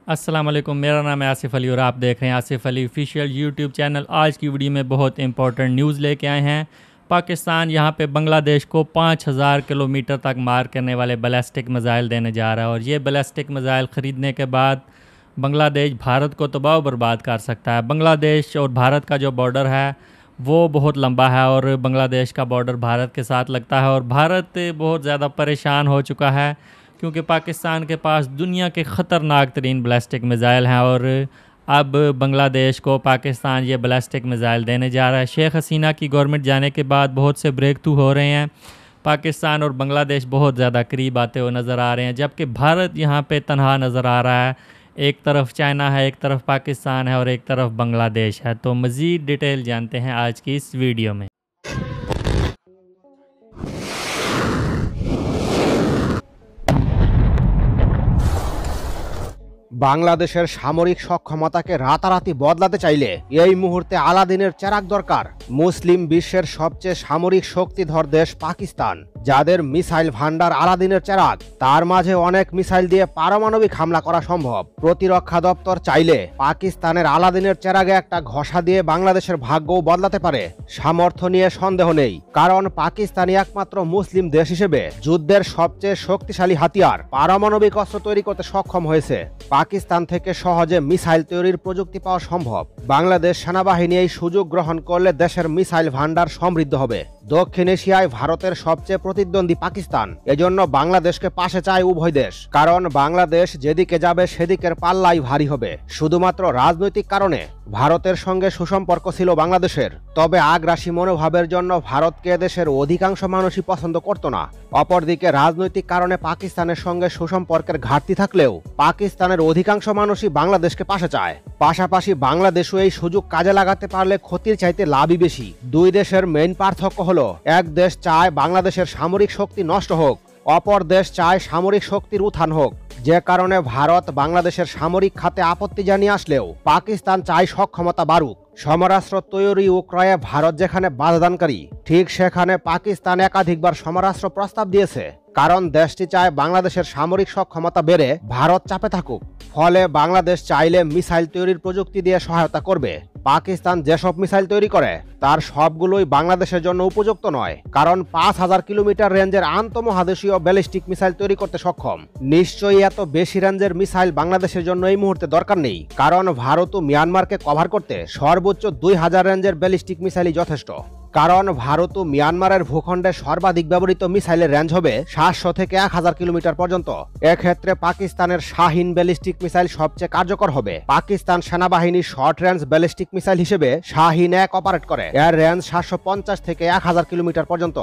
अस्सलाम वालेकुम, मेरा नाम है आसिफ अली और आप देख रहे हैं Asif Ali official YouTube channel. आज की वीडियो में बहुत इंपॉर्टेंट न्यूज़ लेके आए हैं। पाकिस्तान यहाँ पे बांग्लादेश को 5000 किलोमीटर तक मार करने वाले बैलिस्टिक मिसाइल देने जा रहा है और ये बैलिस्टिक मिसाइल ख़रीदने के बाद बांग्लादेश भारत को तबाह बर्बाद कर सकता है। बांग्लादेश और भारत का जो बॉर्डर है वो बहुत लंबा है और बांग्लादेश का बॉर्डर भारत के साथ लगता है और भारत बहुत ज़्यादा परेशान हो चुका है क्योंकि पाकिस्तान के पास दुनिया के ख़तरनाक तरीन बैलिस्टिक मिसाइल हैं और अब बांग्लादेश को पाकिस्तान ये बैलिस्टिक मिसाइल देने जा रहा है। शेख हसीना की गवर्नमेंट जाने के बाद बहुत से ब्रेक थ्रू हो रहे हैं। पाकिस्तान और बांग्लादेश बहुत ज़्यादा करीब आते हुए नज़र आ रहे हैं, जबकि भारत यहाँ पे तनहा नज़र आ रहा है। एक तरफ चाइना है, एक तरफ पाकिस्तान है और एक तरफ बांग्लादेश है। तो मज़ीद डिटेल जानते हैं आज की इस वीडियो में। বাংলাদেশের সামরিক সক্ষমতাকে রাতারাতি বদলাতে চাইলে এই মুহূর্তে আলাদিনের চেরাগ দরকার। মুসলিম বিশ্বের সবচেয়ে সামরিক শক্তিধর দেশ পাকিস্তান, যাদের মিসাইল ভান্ডার আলাদিনের চেরাগ, তার মাঝে অনেক মিসাইল দিয়ে পারমাণবিক হামলা করা সম্ভব। প্রতিরক্ষা দপ্তর চাইলে পাকিস্তানের আলাদিনের চেরাগে একটা ঘষা দিয়ে বাংলাদেশের ভাগ্যও বদলাতে পারে। সামর্থ্য নিয়ে সন্দেহ নেই, কারণ পাকিস্তানই একমাত্র মুসলিম দেশ হিসেবে যুদ্ধের সবচেয়ে শক্তিশালী হাতিয়ার পারমাণবিক অস্ত্র তৈরি করতে সক্ষম হয়েছে। পাকিস্তান থেকে সহজে মিসাইল তৈরির প্রযুক্তি পাওয়া সম্ভব। বাংলাদেশ সেনাবাহিনী এই সুযোগ গ্রহণ করলে দেশের মিসাইল ভান্ডার সমৃদ্ধ হবে। দক্ষিণ এশিয়ায় ভারতের সবচেয়ে প্রতিদ্বন্দ্বী পাকিস্তান, এজন্য বাংলাদেশকে পাশে চায় উভয় দেশ, কারণ বাংলাদেশ যেদিকে যাবে সেদিকের পাল্লাই ভারী হবে। শুধুমাত্র রাজনৈতিক কারণে ভারতের সঙ্গে সুসম্পর্ক ছিল বাংলাদেশের, তবে আগ্রাসী মনোভাবের জন্য ভারতকে দেশের অধিকাংশ মানুষই পছন্দ করত না। অপরদিকে রাজনৈতিক কারণে পাকিস্তানের সঙ্গে সুসম্পর্কের ঘাটতি থাকলেও পাকিস্তানের অধিকাংশ মানুষই বাংলাদেশকে পাশে চায়। পাশাপাশি বাংলাদেশও এই সুযোগ কাজে লাগাতে পারলে ক্ষতির চাইতে লাভই বেশি। দুই দেশের মেইন পার্থক্য হলো, এক দেশ চায় বাংলাদেশের সামরিক শক্তি নষ্ট হোক, অপর দেশ চায় সামরিক শক্তির উত্থান হোক। যে কারণে ভারত বাংলাদেশের সামরিক খাতে আপত্তি জানিয়ে আসলেও পাকিস্তান চায় সক্ষমতা বাড়ুক। সমরাস্ত্র তৈরি ও ক্রয়ে ভারত যেখানে বাধাদানকারী, ঠিক সেখানে পাকিস্তান একাধিকবার সমরাস্ত্র প্রস্তাব দিয়েছে, কারণ দেশটি চায় বাংলাদেশের সামরিক সক্ষমতা বেড়ে ভারত চাপে থাকুক। ফলে বাংলাদেশ চাইলে মিসাইল তৈরির প্রযুক্তি দিয়ে সহায়তা করবে। পাকিস্তান যেসব মিসাইল তৈরি করে তার সবগুলোই বাংলাদেশের জন্য উপযুক্ত নয়, কারণ 5000 কিলোমিটার রেঞ্জের আন্তঃমহাদেশীয় ব্যালিস্টিক মিসাইল তৈরি করতে সক্ষম। নিশ্চয়ই এত বেশি রেঞ্জের মিসাইল বাংলাদেশের জন্য এই মুহূর্তে দরকার নেই, কারণ ভারত ও মিয়ানমারকে কভার করতে সর্বোচ্চ 2000 রেঞ্জের ব্যালিস্টিক মিসাইলই যথেষ্ট। কারণ ভারত ও মিয়ানমারের ভূখণ্ডে সর্বাধিক ব্যবহৃত মিসাইলের রেঞ্জ হবে 700 থেকে 1000 কিলোমিটার পর্যন্ত। এক্ষেত্রে পাকিস্তানের শাহিন ব্যালিস্টিক মিসাইল সবচেয়ে কার্যকর হবে। পাকিস্তান সেনাবাহিনী শর্ট রেঞ্জ ব্যালিস্টিক মিসাইল হিসেবে শাহিন 1 অপারেট করে। এর রেঞ্জ 750 থেকে 1000 কিলোমিটার পর্যন্ত।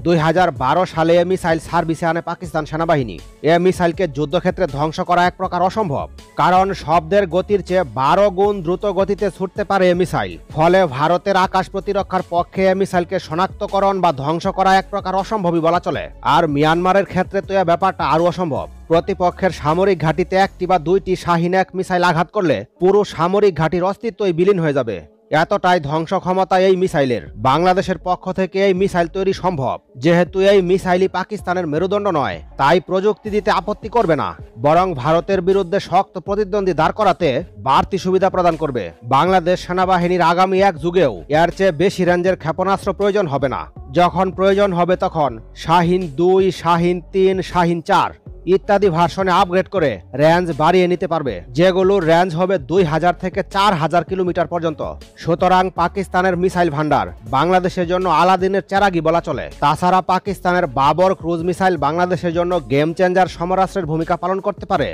2012 সালে এ মিসাইল সার্ভিসে আনে পাকিস্তান সেনাবাহিনী। এ মিসাইলকে যুদ্ধক্ষেত্রে ধ্বংস করা এক প্রকার অসম্ভব, কারণ শব্দের গতির চেয়ে 12 গুণ দ্রুত গতিতে ছুটতে পারে এ মিসাইল। ফলে ভারতের আকাশ প্রতিরক্ষার পক্ষে মিসাইলকে শনাক্তকরণ বা ধ্বংস করা এক প্রকার অসম্ভবই বলা চলে। আর মিয়ানমারের ক্ষেত্রে তো এই ব্যাপারটা আরো অসম্ভব। প্রতিপক্ষের সামরিক ঘাঁটিতে একটি বা দুইটি শাহিন 1 মিসাইল আঘাত করলে পুরো সামরিক ঘাঁটির অস্তিত্বই বিলীন হয়ে যাবে। এতটাই ধ্বংস ক্ষমতা এই মিসাইলের। বাংলাদেশের পক্ষ থেকে এই মিসাইল তৈরি সম্ভব। যেহেতু এই মিসাইলই পাকিস্তানের মেরুদণ্ড নয়, তাই প্রযুক্তি দিতে আপত্তি করবে না, বরং ভারতের বিরুদ্ধে শক্ত প্রতিদ্বন্দ্বী দাঁড় করাতে বাড়তি সুবিধা প্রদান করবে। বাংলাদেশ সেনাবাহিনীর আগামী এক যুগেও এর চেয়ে বেশি রেঞ্জের ক্ষেপণাস্ত্র প্রয়োজন হবে না। যখন প্রয়োজন হবে তখন শাহিন 2, শাহিন 3, শাহিন 4 ইত্যাদি ভার্সনে আপগ্রেড করে রেঞ্জ বাড়িয়ে নিতে পারবে, যেগুলোর রেঞ্জ হবে 2000 থেকে 4000 কিলোমিটার পর্যন্ত। সুতরাং পাকিস্তানের মিসাইল ভান্ডার বাংলাদেশের জন্য আলাদিনের চেরাগই বলা চলে। তাছাড়া পাকিস্তানের বাবর ক্রুজ মিসাইল বাংলাদেশের জন্য গেম চেঞ্জার সমরাস্ত্রের ভূমিকা পালন করতে পারে।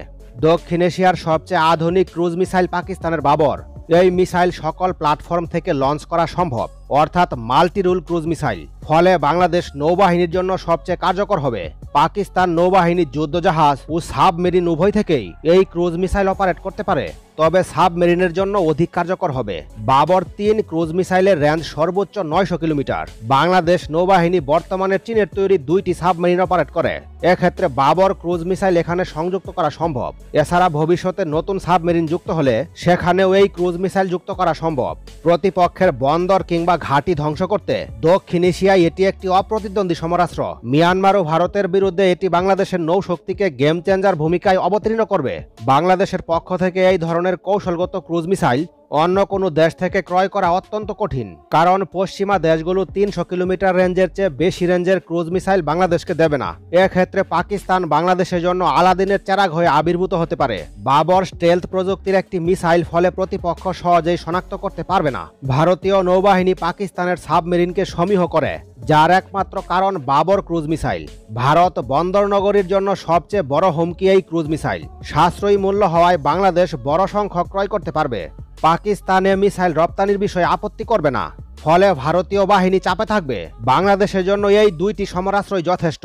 দক্ষিণ এশিয়ার সবচেয়ে আধুনিক ক্রুজ মিসাইল পাকিস্তানের বাবর। এই মিসাইল সকল প্ল্যাটফর্ম থেকে লঞ্চ করা সম্ভব, অর্থাৎ মাল্টি রুল ক্রুজ মিসাইল। ফলে বাংলাদেশ নৌবাহিনীর জন্য সবচেয়ে কার্যকর হবে। পাকিস্তান নৌবাহিনী যুদ্ধজাহাজ ও সাবমেরিন উভয় থেকেই এই ক্রুজ মিসাইল অপারেট করতে পারে, তবে সাবমেরিনের জন্য অধিক কার্যকর হবে। বাবর 3 ক্রুজ মিসাইলের রেঞ্জ সর্বোচ্চ 900 কিলোমিটার। বাংলাদেশ নৌবাহিনী বর্তমানে চীনের তৈরি 2টি সাবমেরিন অপারেট করে। এক্ষেত্রে বাবর ক্রুজ মিসাইল এখানে সংযুক্ত করা সম্ভব। এছাড়া ভবিষ্যতে নতুন সাবমেরিন যুক্ত হলে সেখানেও এই ক্রুজ মিসাইল যুক্ত করা সম্ভব। প্রতিপক্ষের বন্দর কিংবা ঘাঁটি ধ্বংস করতে। দক্ষিণ এশিয়ায় এটি একটি অপ্রতিদ্বন্দ্বী সমরাস্ত্র। মিয়ানমার ও ভারতের বিরুদ্ধে এটি বাংলাদেশের নৌশক্তিকে গেম চেঞ্জার ভূমিকায় অবতীর্ণ করবে। বাংলাদেশের পক্ষ থেকে এই ধরনের কৌশলগত ক্রুজ মিসাইল অন্য কোনো দেশ থেকে ক্রয় করা অত্যন্ত কঠিন, কারণ পশ্চিমা দেশগুলো 300 কিলোমিটার রেঞ্জের চেয়ে বেশি রেঞ্জের ক্রুজ মিসাইল বাংলাদেশকে দেবে না। এক্ষেত্রে পাকিস্তান বাংলাদেশের জন্য আলাদিনের চেরাগ হয়ে আবির্ভূত হতে পারে। বাবর স্টেলথ প্রযুক্তির একটি মিসাইল ফলে প্রতিপক্ষ সহজেই শনাক্ত করতে পারবে না। ভারতীয় নৌবাহিনী পাকিস্তানের সাবমেরিনকে সমীহ করে, যার একমাত্র কারণ বাবর ক্রুজ মিসাইল। ভারত বন্দর নগরীর জন্য সবচেয়ে বড় হুমকি এই ক্রুজ মিসাইল। সাশ্রয়ী মূল্য হওয়ায় বাংলাদেশ বড় সংখ্যক ক্রয় করতে পারবে। পাকিস্তানে মিসাইল রপ্তানির বিষয়ে আপত্তি করবে না, ফলে ভারতীয় বাহিনী চাপে থাকবে। বাংলাদেশের জন্য এই দুইটি সমরাস্ত্রই যথেষ্ট।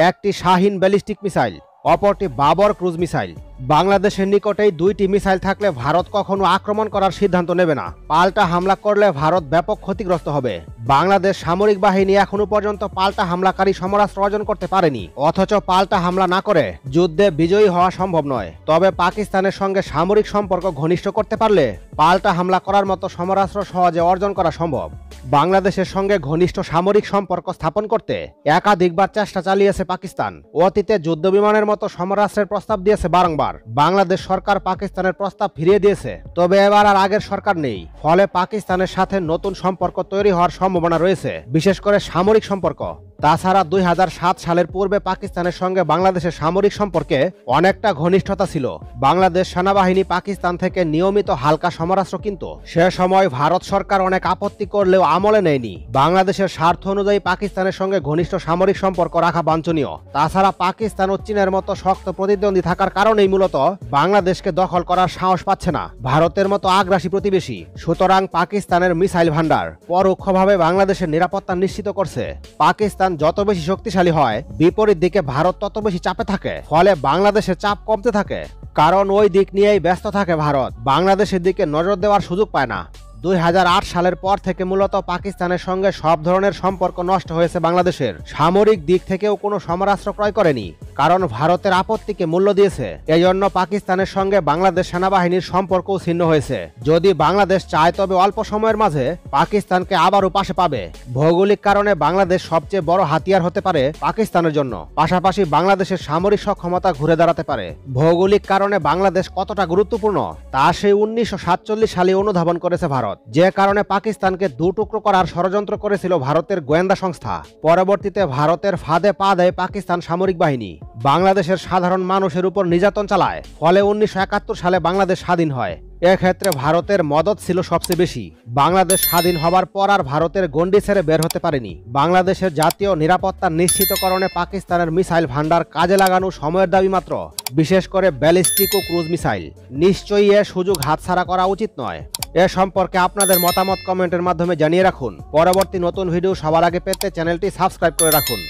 একটি শাহিন ব্যালিস্টিক মিসাইল, অপরটি বাবর ক্রুজ মিসাইল। বাংলাদেশের নিকটেই দুইটি মিসাইল থাকলে ভারত কখনো আক্রমণ করার সিদ্ধান্ত নেবে না। পাল্টা হামলা করলে ভারত ব্যাপক ক্ষতিগ্রস্ত হবে। বাংলাদেশ সামরিক বাহিনী এখনো পর্যন্ত পাল্টা হামলাকারী সমরাস্ত্র অর্জন করতে পারেনি, অথচ পাল্টা হামলা না করে যুদ্ধে বিজয়ী হওয়া সম্ভব নয়। তবে পাকিস্তানের সঙ্গে সামরিক সম্পর্ক ঘনিষ্ঠ করতে পারলে পাল্টা হামলা করার মতো সমরাস্ত্র সহজে অর্জন করা সম্ভব। বাংলাদেশের সঙ্গে ঘনিষ্ঠ সামরিক সম্পর্ক স্থাপন করতে একাধিকবার চেষ্টা চালিয়েছে পাকিস্তান। অতীতে যুদ্ধবিমানের মতো সমরাস্ত্রের প্রস্তাব দিয়েছে বারংবার। বাংলাদেশ সরকার পাকিস্তানের প্রস্তাব ফিরিয়ে দিয়েছে, তবে এবার আর আগের সরকার নেই। ফলে পাকিস্তানের সাথে নতুন সম্পর্ক তৈরি হওয়ার সম্ভাবনা রয়েছে, বিশেষ করে সামরিক সম্পর্ক। তাছাড়া 2007 সালের পূর্বে পাকিস্তানের সঙ্গে বাংলাদেশের সামরিক সম্পর্কে অনেকটা ঘনিষ্ঠতা ছিল। বাংলাদেশ সেনাবাহিনী পাকিস্তান থেকে নিয়মিত হালকা সমরাস্ত্র কিনত। সে সময় ভারত সরকার অনেক আপত্তি করলেও আমলে নেয়নি। বাংলাদেশের স্বার্থ অনুযায়ী পাকিস্তানের সঙ্গে ঘনিষ্ঠ সামরিক সম্পর্ক রাখা বাঞ্ছনীয়। তাছাড়া পাকিস্তান ও চীনের মতো শক্ত প্রতিদ্বন্দ্বী থাকার কারণেই মূলত বাংলাদেশকে দখল করার সাহস পাচ্ছে না ভারতের মতো আগ্রাসী প্রতিবেশী। সুতরাং পাকিস্তানের মিসাইল ভান্ডার পরোক্ষভাবে বাংলাদেশের নিরাপত্তা নিশ্চিত করছে। পাকিস্তান যত বেশি শক্তিশালী হয়, বিপরীত দিকে ভারত তত বেশি চাপে থাকে। ফলে বাংলাদেশের চাপ কমতে থাকে, কারণ ওই দিক নিয়েই ব্যস্ত থাকে ভারত। বাংলাদেশের দিকে নজর দেওয়ার সুযোগ পায় না। 2008 সালের পর থেকে মূলত পাকিস্তানের সঙ্গে সব ধরনের সম্পর্ক নষ্ট হয়েছে বাংলাদেশের। সামরিক দিক থেকেও কোনো সমরাস্ত্র ক্রয় করেনি, কারণ ভারতের আপত্তিকে মূল্য দিয়েছে। এই জন্য পাকিস্তানের সঙ্গে বাংলাদেশ সেনাবাহিনীর সম্পর্কও ছিন্ন হয়েছে। যদি বাংলাদেশ চায় তবে অল্প সময়ের মাঝে পাকিস্তানকে আবারও পাশে পাবে। ভৌগোলিক কারণে বাংলাদেশ সবচেয়ে বড় হাতিয়ার হতে পারে পাকিস্তানের জন্য। পাশাপাশি বাংলাদেশের সামরিক সক্ষমতা ঘুরে দাঁড়াতে পারে। ভৌগোলিক কারণে বাংলাদেশ কতটা গুরুত্বপূর্ণ তা সেই 1947 সালে অনুধাবন করেছে ভারত, যে কারণে পাকিস্তানকে দুটুকরো করার ষড়যন্ত্র করেছিল ভারতের গোয়েন্দা সংস্থা। পরবর্তীতে ভারতের ফাঁদে পা দেয় পাকিস্তান সামরিক বাহিনী, বাংলাদেশের সাধারণ মানুষের উপর নির্যাতন চালায়। ফলে 1971 সালে বাংলাদেশ স্বাধীন হয়। এক্ষেত্রে ভারতের মদত ছিল সবচেয়ে বেশি। বাংলাদেশ স্বাধীন হবার পর আর ভারতের গণ্ডি ছেড়ে বের হতে পারেনি। বাংলাদেশের জাতীয় নিরাপত্তা নিশ্চিতকরণে পাকিস্তানের মিসাইল ভান্ডার কাজে লাগানো সময়ের দাবি মাত্র, বিশেষ করে ব্যালিস্টিক ও ক্রুজ মিসাইল। নিশ্চয়ই এ সুযোগ হাতছাড়া করা উচিত নয়। এ সম্পর্কে আপনাদের মতামত কমেন্টের মাধ্যমে জানিয়ে রাখুন। পরবর্তী নতুন ভিডিও সবার আগে পেতে চ্যানেলটি সাবস্ক্রাইব করে রাখুন।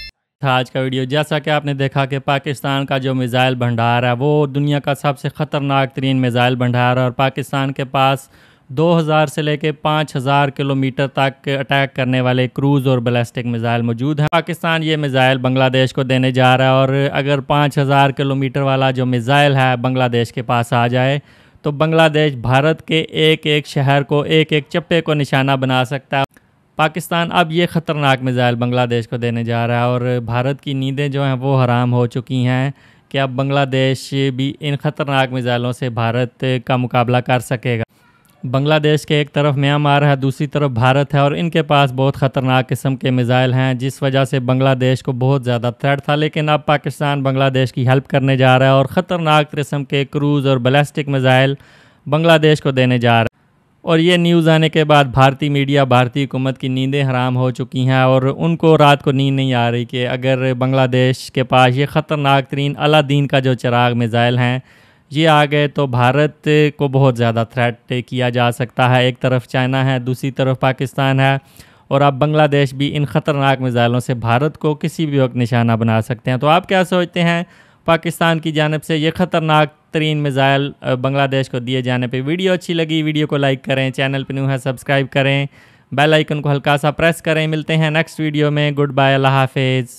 था आज का वीडियो। जैसा कि आपने देखा कि पाकिस्तान का जो मिज़ाइल भंडार है वो दुनिया का सबसे ख़तरनाक तरीन मिज़ाइल भंडार है, और पाकिस्तान के पास 2000 से लेके 5000 किलोमीटर तक अटैक करने वाले क्रूज़ और बैलिस्टिक मिज़ाइल मौजूद हैं। पाकिस्तान ये मिज़ाइल बांग्लादेश को देने जा रहा है, और अगर 5000 किलोमीटर वाला जो मिज़ाइल है बांग्लादेश के पास आ जाए तो बांग्लादेश भारत के एक एक शहर को, एक एक चप्पे को निशाना बना सकता है। पाकिस्तान अब ये ख़तरनाक मिज़ाइल बांग्लादेश को देने जा रहा है, और भारत की नींदें जो हैं वो हराम हो चुकी हैं कि अब बांग्लादेश भी इन ख़तरनाक मिज़ाइलों से भारत का मुकाबला कर सकेगा। बांग्लादेश के एक तरफ म्यांमार है, दूसरी तरफ भारत है, और इनके पास बहुत ख़तरनाक किस्म के मिज़ाइल हैं, जिस वजह से बांग्लादेश को बहुत ज़्यादा थ्रेट था। लेकिन अब पाकिस्तान बांग्लादेश की हेल्प करने जा रहा है और ख़तरनाक किस्म के क्रूज़ और बैलिस्टिक मिज़ाइल बांग्लादेश को देने जा रहा है। और ये न्यूज़ आने के बाद भारतीय मीडिया, भारतीय हुकूमत की नींदें हराम हो चुकी हैं, और उनको रात को नींद नहीं आ रही कि अगर बांग्लादेश के पास ये ख़तरनाक तरीन अलादीन का जो चिराग मिज़ाइल हैं ये आ गए तो भारत को बहुत ज़्यादा थ्रेट किया जा सकता है। एक तरफ चाइना है, दूसरी तरफ पाकिस्तान है, और अब बांग्लादेश भी इन ख़तरनाक मिज़ाइलों से भारत को किसी भी वक्त निशाना बना सकते हैं। तो आप क्या सोचते हैं? पाकिस्तान की जानिब से ये ख़तरनाक तरीन मिज़ाइल बांग्लादेश को दिए जाने पे वीडियो अच्छी लगी, वीडियो को लाइक करें, चैनल पर न्यू है सब्सक्राइब करें, बेल आइकन को हल्का सा प्रेस करें। मिलते हैं नेक्स्ट वीडियो में। गुड बाय, अल्लाह हाफिज़।